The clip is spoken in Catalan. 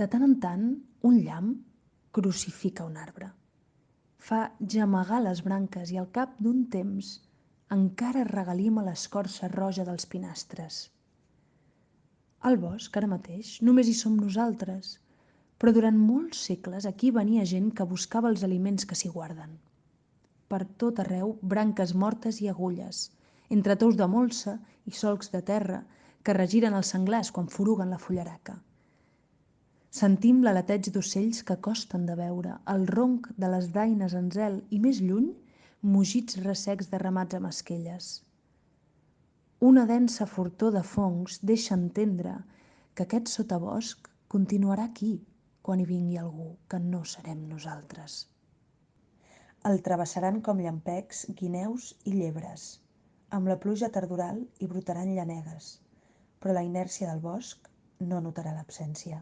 De tant en tant, un llamp crucifica un arbre. Fa gemegar les branques i al cap d'un temps encara regalima l'escorça roja dels pinastres. Al bosc, ara mateix, només hi som nosaltres, però durant molts segles aquí venia gent que buscava els aliments que s'hi guarden. Per tot arreu, branques mortes i agulles, entre tous de molsa i solcs de terra que regiren els senglars quan foruguen la fullaraca. Sentim l'aleteig d'ocells que costen de veure, el ronc de les daines en zel i, més lluny, mugits ressecs de ramats amb esquelles. Una densa fortor de fongs deixa entendre que aquest sotabosc continuarà aquí quan hi vingui algú que no serem nosaltres. El travessaran com llampecs, guineus i llebres. Amb la pluja tardoral hi brotaran llanegues, però la inèrcia del bosc no notarà l'absència.